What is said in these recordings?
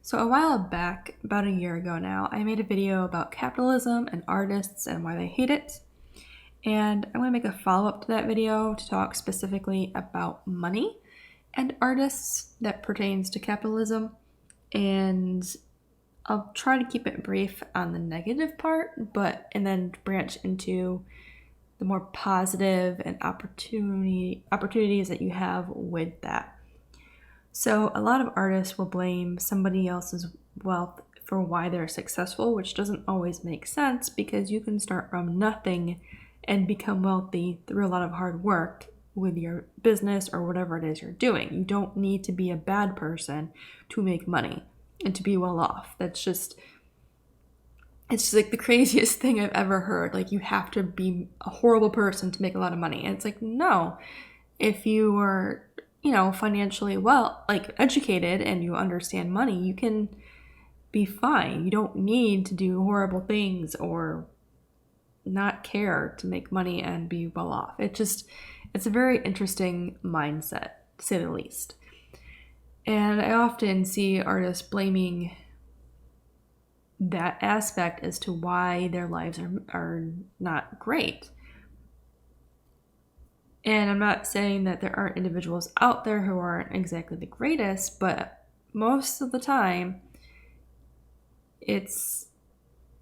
So a while back, about a year ago now, I made a video about capitalism and artists and why they hate it. And I'm going to make a follow-up to that video to talk specifically about money and artists that pertains to capitalism. And I'll try to keep it brief on the negative part, and then branch into the more positive and opportunities that you have with that. So a lot of artists will blame somebody else's wealth for why they're successful, which doesn't always make sense because you can start from nothing and become wealthy through a lot of hard work with your business or whatever it is you're doing. You don't need to be a bad person to make money and to be well off. It's just like the craziest thing I've ever heard. Like, you have to be a horrible person to make a lot of money. And it's like, no. If you are, financially educated and you understand money, you can be fine. You don't need to do horrible things or not care to make money and be well off. It's a very interesting mindset, to say the least. And I often see artists blaming that aspect as to why their lives are not great. And I'm not saying that there aren't individuals out there who aren't exactly the greatest, but most of the time, it's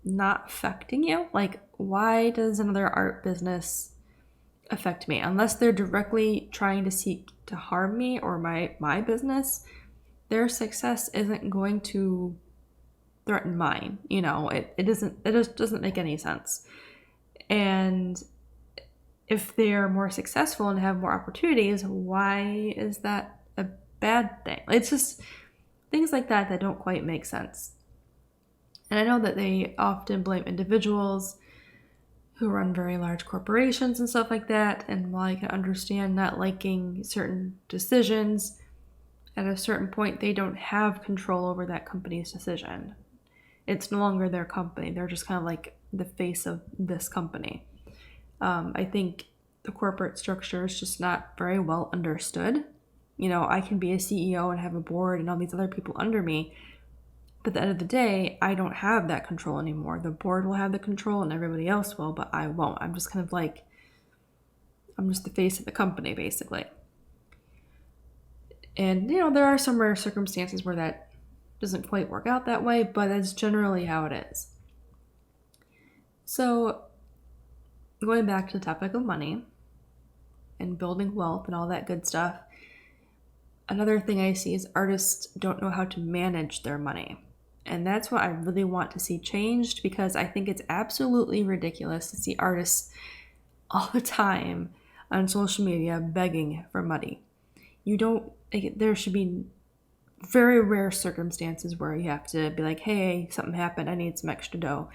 not affecting you. Like, why does another art business affect me? Unless they're directly trying to seek to harm me or my business, their success isn't going to threaten mine. It just doesn't make any sense. And if they're more successful and have more opportunities, why is that a bad thing? It's just things like that don't quite make sense. And I know that they often blame individuals who run very large corporations and stuff like that. And while I can understand not liking certain decisions, at a certain point, they don't have control over that company's decision. It's no longer their company. They're just kind of like the face of this company. I think the corporate structure is just not very well understood. I can be a CEO and have a board and all these other people under me, but at the end of the day, I don't have that control anymore. The board will have the control and everybody else will, but I won't. I'm just kind of like, I'm just the face of the company, basically. And, there are some rare circumstances where that doesn't quite work out that way, but that's generally how it is. So, going back to the topic of money and building wealth and all that good stuff, another thing I see is artists don't know how to manage their money. And that's what I really want to see changed, because I think it's absolutely ridiculous to see artists all the time on social media begging for money. There should be very rare circumstances where you have to be like, hey, something happened, I need some extra dough.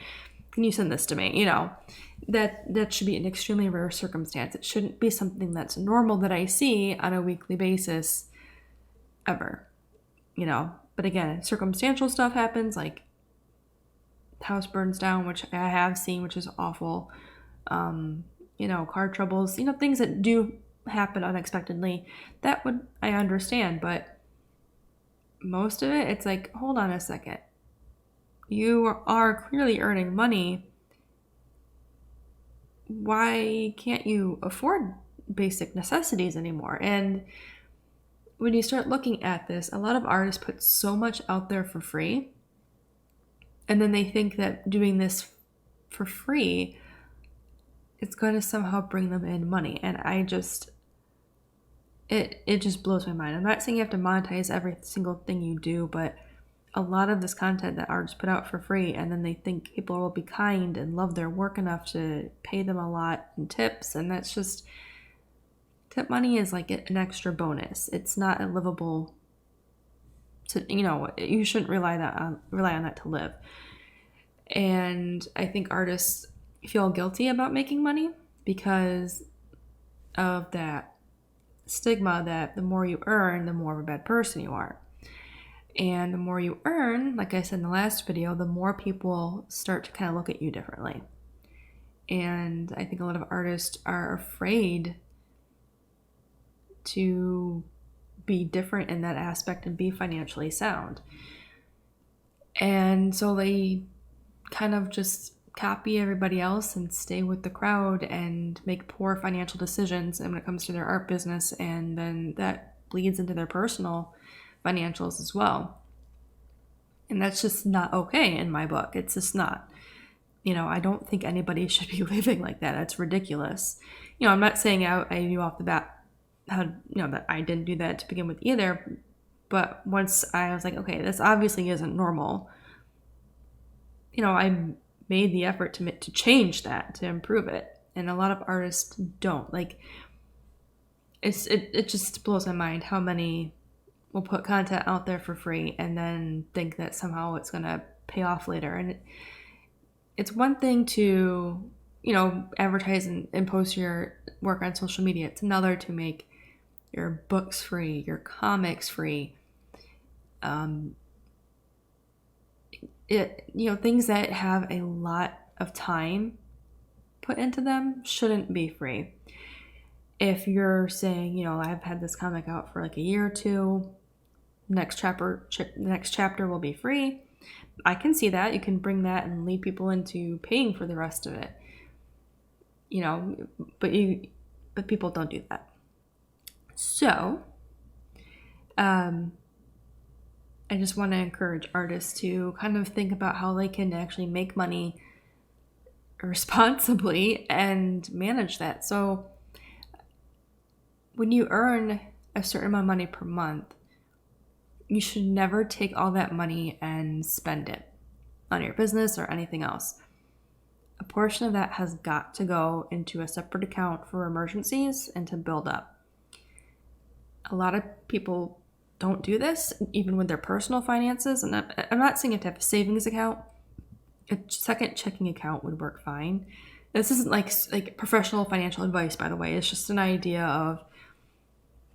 Can you send this to me? That should be an extremely rare circumstance. It shouldn't be something that's normal that I see on a weekly basis ever. But again, circumstantial stuff happens, like house burns down, which I have seen, which is awful. Car troubles, things that do happen unexpectedly. That would I understand, but most of it, it's like, hold on a second. You are clearly earning money. Why can't you afford basic necessities anymore? And when you start looking at this, a lot of artists put so much out there for free, and then they think that doing this for free, it's going to somehow bring them in money. And it just blows my mind. I'm not saying you have to monetize every single thing you do, but a lot of this content that artists put out for free, and then they think people will be kind and love their work enough to pay them a lot in tips, and that's just, tip money is like an extra bonus. It's not a livable, you shouldn't rely on that to live. And I think artists feel guilty about making money because of that stigma that the more you earn, the more of a bad person you are. And the more you earn, like I said in the last video, the more people start to kind of look at you differently. And I think a lot of artists are afraid to be different in that aspect and be financially sound. And so they kind of just copy everybody else and stay with the crowd and make poor financial decisions and when it comes to their art business, and then that bleeds into their personal financials as well. And that's just not okay in my book. It's just not. I don't think anybody should be living like that. That's ridiculous. I'm not saying I knew off the bat how, that I didn't do that to begin with either. But once I was like, okay, this obviously isn't normal, I made the effort to change that, to improve it. And a lot of artists don't. Like, it just blows my mind how many will put content out there for free and then think that somehow it's going to pay off later. And it's one thing to, advertise and post your work on social media. It's another to make your books free, your comics free. Things that have a lot of time put into them shouldn't be free. If you're saying, I've had this comic out for like a year or two, next chapter will be free, I can see that. You can bring that and lead people into paying for the rest of it. But people don't do that. So, I just want to encourage artists to kind of think about how they can actually make money responsibly and manage that. So when you earn a certain amount of money per month, you should never take all that money and spend it on your business or anything else. A portion of that has got to go into a separate account for emergencies and to build up. A lot of people don't do this, even with their personal finances. And I'm not saying you have to have a savings account. A second checking account would work fine. This isn't like professional financial advice, by the way. It's just an idea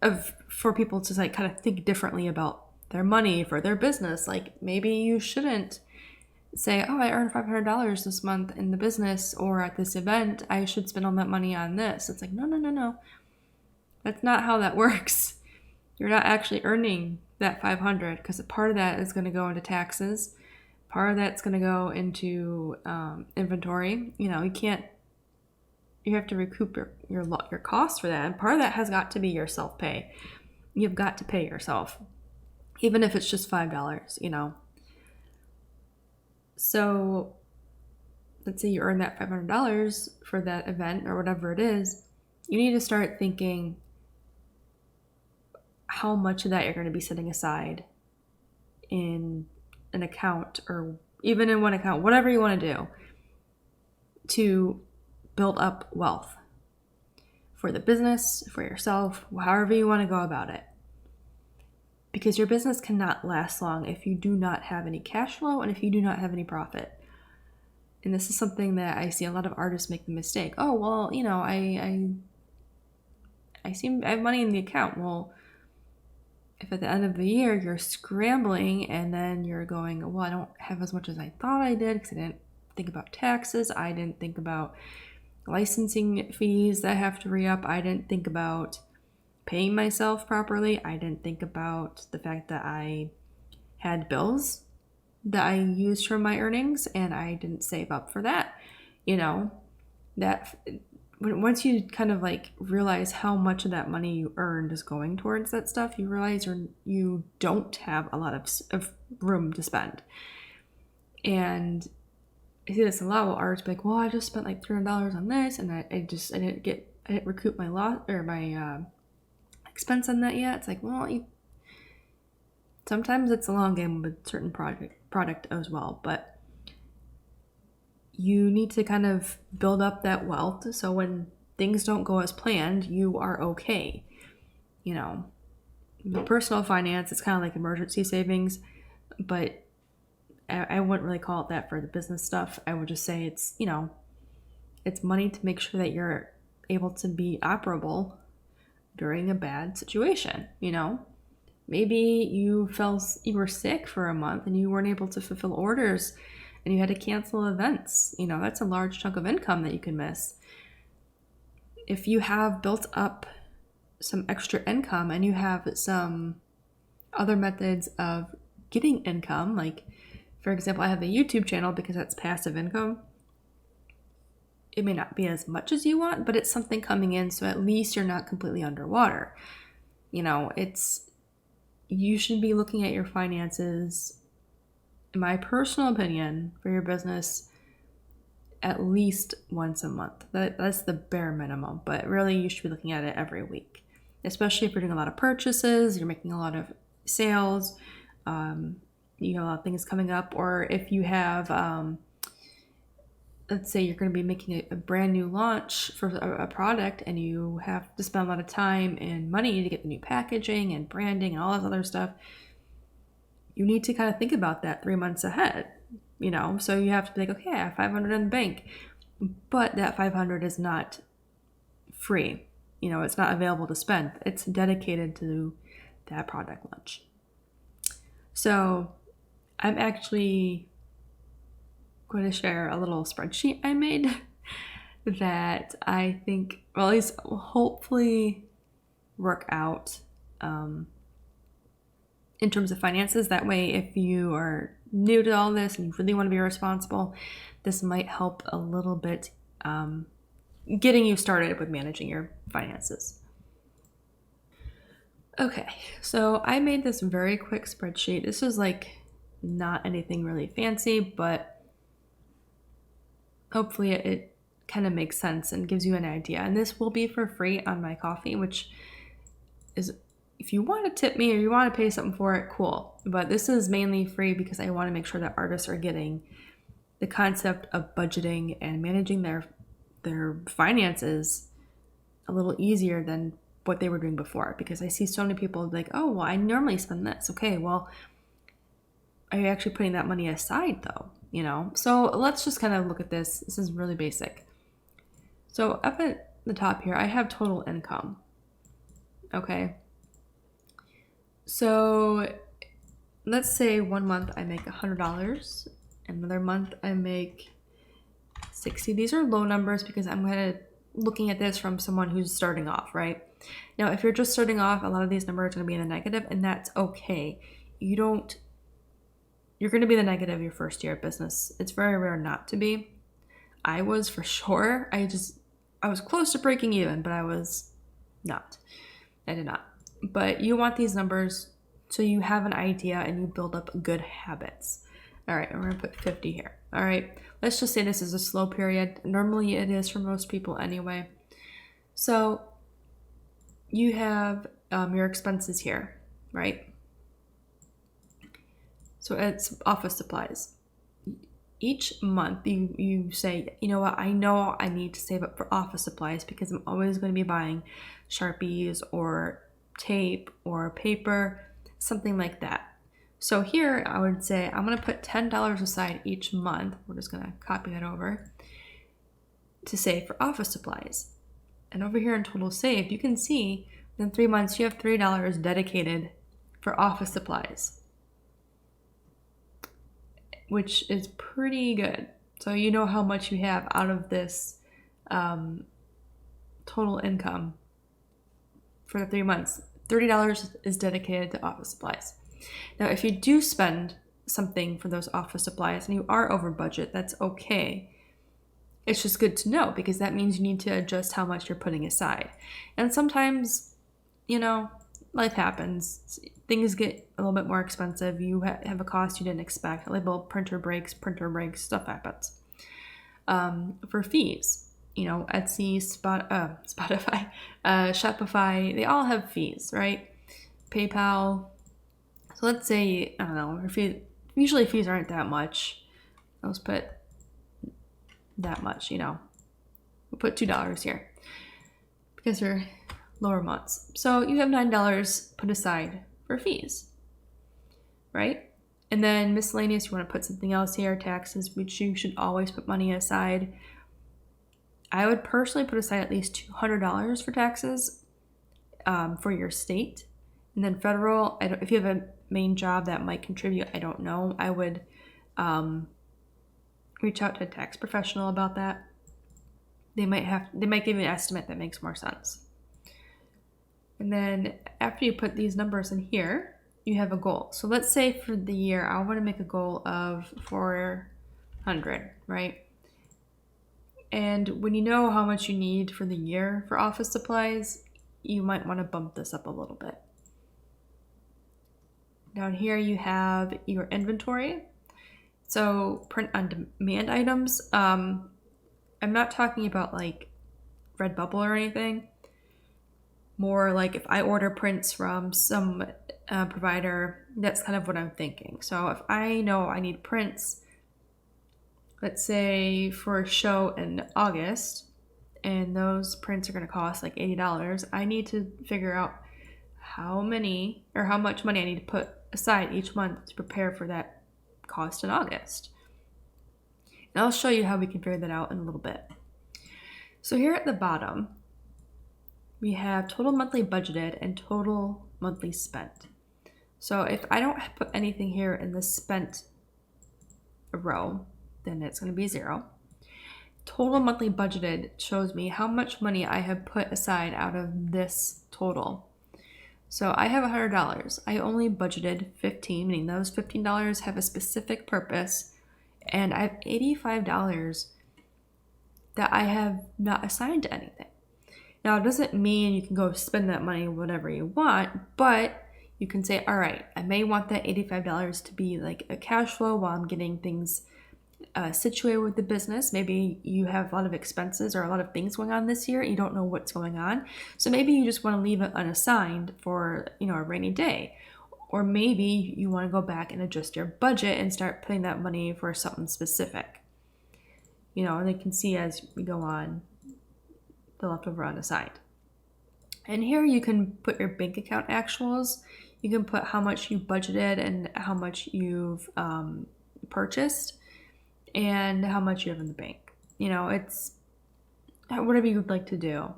of for people to like kind of think differently about their money for their business. Like, maybe you shouldn't say, oh, I earned $500 this month in the business or at this event, I should spend all that money on this. It's like, no. That's not how that works. You're not actually earning that $500, because part of that is going to go into taxes. Part of that's going to go into inventory. You have to recoup your costs for that. And part of that has got to be your self-pay. You've got to pay yourself, even if it's just $5, So let's say you earn that $500 for that event or whatever it is. You need to start thinking how much of that you're going to be setting aside in an account, or even in one account, whatever you want to do, to build up wealth for the business, for yourself, however you want to go about it. Because your business cannot last long if you do not have any cash flow and if you do not have any profit. And this is something that I see a lot of artists make the mistake. Oh, well, I have money in the account. Well, if at the end of the year you're scrambling and then you're going, well, I don't have as much as I thought I did because I didn't think about taxes. I didn't think about licensing fees that I have to re-up. I didn't think about paying myself properly. I didn't think about the fact that I had bills that I used from my earnings and I didn't save up for that. That once you kind of like realize how much of that money you earned is going towards that stuff, you realize you don't have a lot of room to spend. And I see this a lot with artists, like, well, I just spent like $300 on this, and I didn't recoup my loss or my expense on that yet. It's like, well, sometimes it's a long game with certain product as well, but you need to kind of build up that wealth so when things don't go as planned, you are okay. The personal finance is kind of like emergency savings, but I wouldn't really call it that for the business stuff. I would just say it's money to make sure that you're able to be operable during a bad situation. Maybe you were sick for a month and you weren't able to fulfill orders and you had to cancel events. That's a large chunk of income that you can miss. If you have built up some extra income and you have some other methods of getting income, like For example, I have a YouTube channel because that's passive income. It may not be as much as you want, but it's something coming in, so at least you're not completely underwater. You should be looking at your finances, in my personal opinion, for your business at least once a month. That's the bare minimum, but really you should be looking at it every week, especially if you're doing a lot of purchases, you're making a lot of sales, you have a lot of things coming up, or if you have, let's say you're going to be making a brand new launch for a product and you have to spend a lot of time and money to get the new packaging and branding and all this other stuff, you need to kind of think about that 3 months ahead. So you have to be like, okay, I have 500 in the bank, but that 500 is not free. It's not available to spend. It's dedicated to that product launch. So I'm actually going to share a little spreadsheet I made that I think, well, at least will hopefully work out in terms of finances. That way, if you are new to all this and you really want to be responsible, this might help a little bit getting you started with managing your finances. Okay, so I made this very quick spreadsheet. This is not anything really fancy, but hopefully it kind of makes sense and gives you an idea. And this will be for free on my Ko-fi, which is, if you want to tip me or you want to pay something for it, cool. But this is mainly free because I want to make sure that artists are getting the concept of budgeting and managing their finances a little easier than what they were doing before. Because I see so many people like, oh, well, I normally spend this. Okay, well, are you actually putting that money aside though? So let's just kind of look at this. This is really basic. So up at the top here, I have total income. Okay. So let's say 1 month I make $100, another month I make 60. These are low numbers because I'm looking at this from someone who's starting off, right? Now, if you're just starting off, a lot of these numbers are going to be in the negative, and that's okay. You're going to be in the negative your first year of business. It's very rare not to be. I was for sure. I was close to breaking even, but I was not. I did not. But you want these numbers so you have an idea and you build up good habits. All right, we're going to put 50 here. All right, let's just say this is a slow period. Normally it is for most people anyway. So you have your expenses here, right? So it's office supplies. Each month you say, you know what, I know I need to save up for office supplies because I'm always going to be buying Sharpies or tape or paper, something like that. So here I would say I'm going to put $10 aside each month. We're just going to copy that over to save for office supplies. And over here in total saved, you can see in 3 months you have $3 dedicated for office supplies, which is pretty good. So you know how much you have out of this total income for the 3 months. $30 is dedicated to office supplies. Now, if you do spend something for those office supplies and you are over budget, that's okay. It's just good to know because that means you need to adjust how much you're putting aside. And sometimes, life happens. Things get a little bit more expensive. You have a cost you didn't expect. A label, printer breaks, stuff happens. For fees, Etsy, Spotify, Shopify, they all have fees, right? PayPal. So let's say, I don't know, usually fees aren't that much. Let's put that much, we'll put $2 here because they're lower months. So you have $9 put aside for fees, right? And then miscellaneous, you want to put something else here, taxes, which you should always put money aside. I would personally put aside at least $200 for taxes for your state. And then federal, if you have a main job that might contribute, I don't know. I would reach out to a tax professional about that. They might give you an estimate that makes more sense. And then after you put these numbers in here, you have a goal. So let's say for the year, I want to make a goal of 400, right? And when you know how much you need for the year for office supplies, you might want to bump this up a little bit. Down here you have your inventory. So print on demand items. I'm not talking about like Redbubble or anything. More like if I order prints from some provider, that's kind of what I'm thinking. So if I know I need prints, let's say for a show in August, and those prints are going to cost like $80, I need to figure out how much money I need to put aside each month to prepare for that cost in August. And I'll show you how we can figure that out in a little bit. So here at the bottom, we have total monthly budgeted and total monthly spent. So if I don't put anything here in the spent row, then it's going to be 0. Total monthly budgeted shows me how much money I have put aside out of this total. So I have $100. I only budgeted $15, meaning those $15 have a specific purpose, and I have $85 that I have not assigned to anything. Now, it doesn't mean you can go spend that money whatever you want, but you can say, all right, I may want that $85 to be like a cash flow while I'm getting things situated with the business. Maybe you have a lot of expenses or a lot of things going on this year and you don't know what's going on. So maybe you just want to leave it unassigned for, a rainy day. Or maybe you want to go back and adjust your budget and start putting that money for something specific. And you can see as we go on, the leftover unassigned. And here you can put your bank account actuals. You can put how much you budgeted and how much you've purchased and how much you have in the bank. It's whatever you would like to do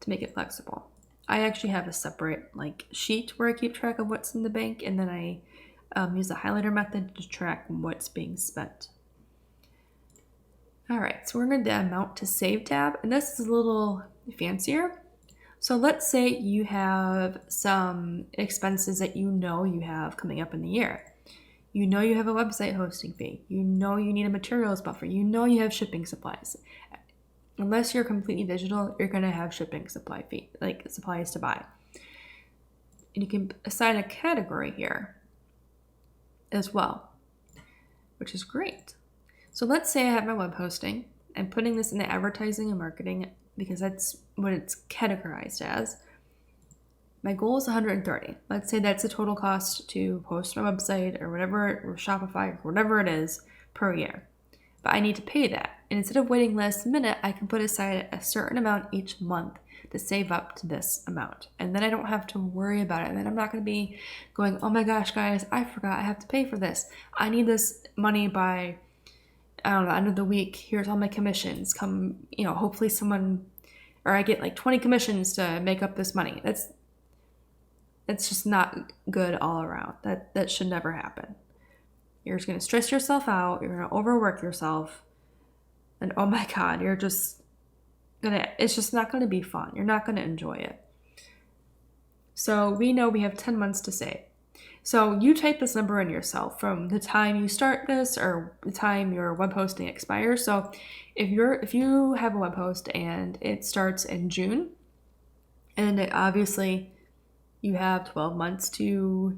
to make it flexible. I actually have a separate sheet where I keep track of what's in the bank, and then I use the highlighter method to track what's being spent. All right, so we're going to the amount to save tab, and this is a little fancier. So let's say you have some expenses that you have coming up in the year. You have a website hosting fee. You need a materials buffer. You have shipping supplies. Unless you're completely digital, you're going to have shipping supply fee, supplies to buy. And you can assign a category here as well, which is great. So let's say I have my web hosting. I'm putting this in the advertising and marketing because that's what it's categorized as. My goal is $130. Let's say that's the total cost to host my website or whatever, or Shopify, or whatever it is per year. But I need to pay that. And instead of waiting last minute, I can put aside a certain amount each month to save up to this amount. And then I don't have to worry about it. And then I'm not going to be going, oh my gosh, guys, I forgot I have to pay for this. I need this money by, end of the week. Here's all my commissions. Come, hopefully I get 20 commissions to make up this money. It's just not good all around. That should never happen. You're just going to stress yourself out. You're going to overwork yourself. And oh my God, it's just not going to be fun. You're not going to enjoy it. So we know we have 10 months to save. So you type this number in yourself from the time you start this or the time your web hosting expires. So if you have a web host and it starts in June, and obviously you have 12 months to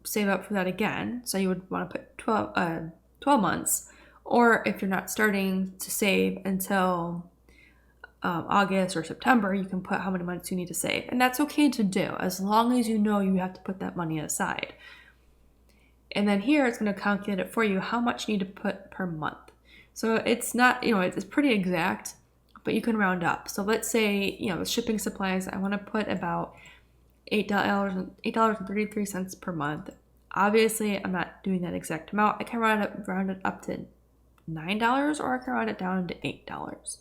save up for that again. So you would want to put 12 months. Or if you're not starting to save until August or September, you can put how many months you need to save. And that's okay to do as long as you know you have to put that money aside. And then here it's going to calculate it for you how much you need to put per month. So it's not, it's pretty exact, but you can round up. So let's say, with shipping supplies, I want to put about $8.33 per month. Obviously, I'm not doing that exact amount. I can round it up to $9, or I can round it down to $8.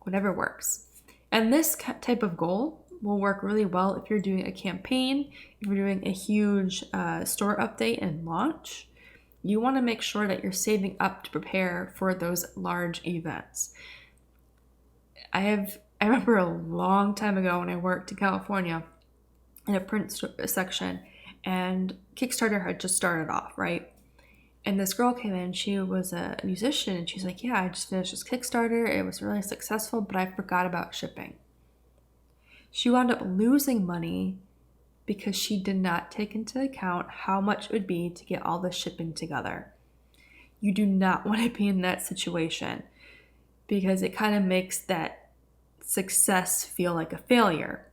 Whatever works. And this type of goal will work really well if you're doing a campaign, if you're doing a huge store update and launch. You want to make sure that you're saving up to prepare for those large events. I remember a long time ago when I worked in California in a print section, and Kickstarter had just started off, right? And this girl came in, she was a musician, and she's like, yeah, I just finished this Kickstarter. It was really successful, but I forgot about shipping. She wound up losing money because she did not take into account how much it would be to get all the shipping together. You do not want to be in that situation because it kind of makes that success feel like a failure.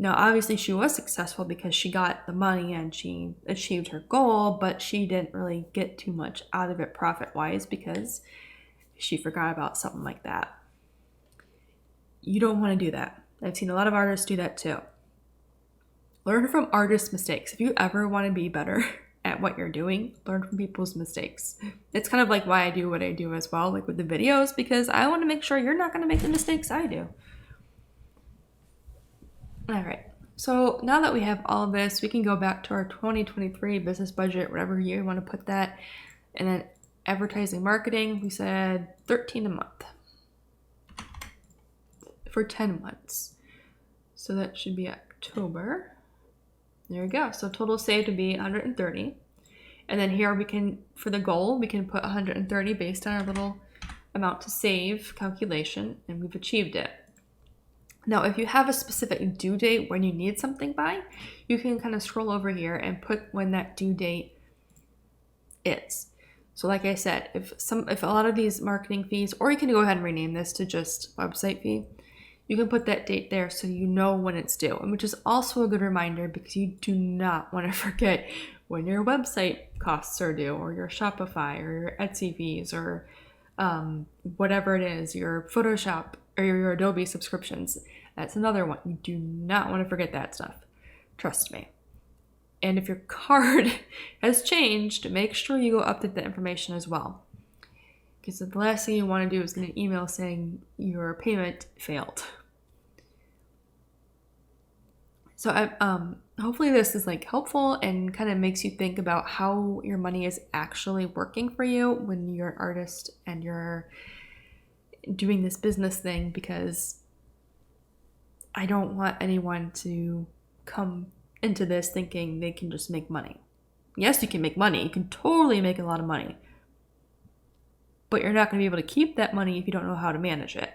Now, obviously, she was successful because she got the money and she achieved her goal, but she didn't really get too much out of it profit-wise because she forgot about something like that. You don't want to do that. I've seen a lot of artists do that too. Learn from artists' mistakes. If you ever want to be better at what you're doing, learn from people's mistakes. It's kind of like why I do what I do as well, like with the videos, because I want to make sure you're not going to make the mistakes I do. All right, so now that we have all of this, we can go back to our 2023 business budget, whatever year you want to put that. And then advertising marketing, we said $13 a month for 10 months. So that should be October. There we go. So total saved to be 130. And then here we can, for the goal, we can put 130 based on our little amount to save calculation, and we've achieved it. Now, if you have a specific due date when you need something by, you can kind of scroll over here and put when that due date is. So like I said, if a lot of these marketing fees, or you can go ahead and rename this to just website fee, you can put that date there so you know when it's due, and which is also a good reminder because you do not want to forget when your website costs are due, or your Shopify, or your Etsy fees, or whatever it is, your Photoshop or your Adobe subscriptions. That's another one. You do not want to forget that stuff. Trust me. And if your card has changed, make sure you go update that information as well. Because the last thing you want to do is get an email saying your payment failed. So hopefully this is like helpful and kind of makes you think about how your money is actually working for you when you're an artist and you're doing this business thing, because I don't want anyone to come into this thinking they can just make money. Yes, you can make money. You can totally make a lot of money. But you're not going to be able to keep that money if you don't know how to manage it.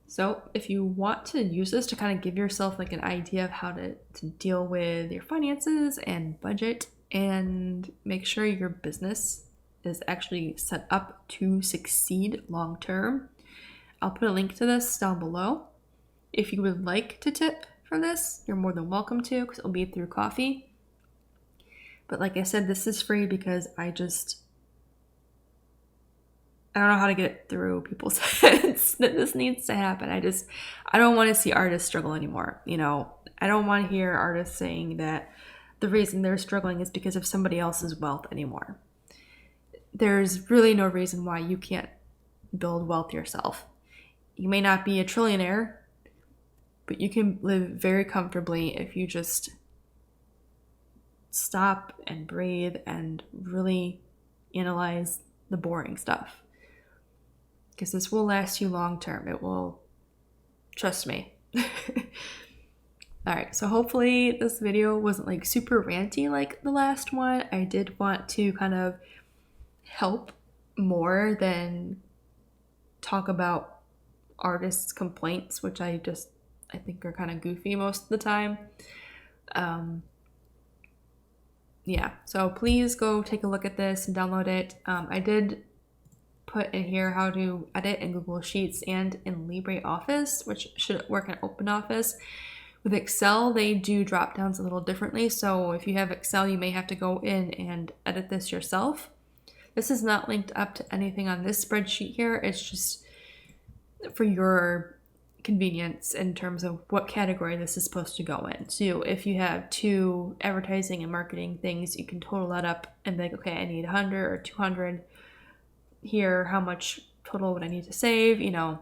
So if you want to use this to kind of give yourself like an idea of how to deal with your finances and budget and make sure your business is actually set up to succeed long term, I'll put a link to this down below. If you would like to tip for this, you're more than welcome to, because it'll be through coffee. But like I said, this is free because I don't know how to get it through people's heads that this needs to happen. I don't want to see artists struggle anymore. You know, I don't want to hear artists saying that the reason they're struggling is because of somebody else's wealth anymore. There's really no reason why you can't build wealth yourself. You may not be a trillionaire, but you can live very comfortably if you just stop and breathe and really analyze the boring stuff. Because this will last you long term. It will, trust me. All right, so hopefully this video wasn't like super ranty like the last one. I did want to kind of help more than talk about artists' complaints, which I think are kind of goofy most of the time. Yeah, so please go take a look at this and download it. I did put in here how to edit in Google Sheets and in LibreOffice, which should work in OpenOffice. With Excel, they do drop downs a little differently. So if you have Excel, you may have to go in and edit this yourself. This is not linked up to anything on this spreadsheet here. It's just for your convenience in terms of what category this is supposed to go in. So if you have 2 advertising and marketing things, you can total that up and be like, okay, I need 100 or 200 here. How much total would I need to save? You know,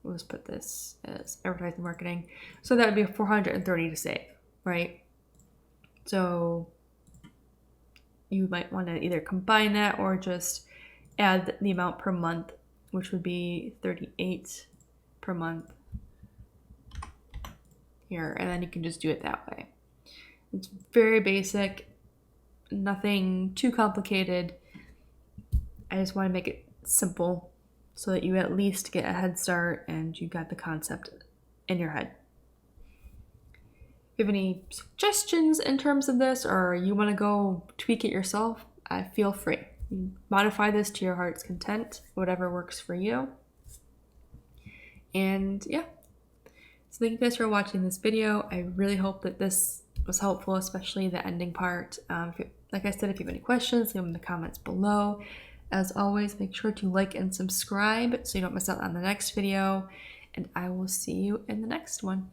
we'll just put this as advertising marketing. So that would be 430 to save, right? So you might want to either combine that or just add the amount per month, which would be 38 per month here, and then you can just do it that way. It's very basic, nothing too complicated. I just want to make it simple so that you at least get a head start and you got the concept in your head. If you have any suggestions in terms of this, or you want to go tweak it yourself, feel free. Modify this to your heart's content, whatever works for you. And yeah, so thank you guys for watching this video. I really hope that this was helpful, especially the ending part. Like I said, if you have any questions, leave them in the comments below. As always, make sure to like and subscribe so you don't miss out on the next video, and I will see you in the next one.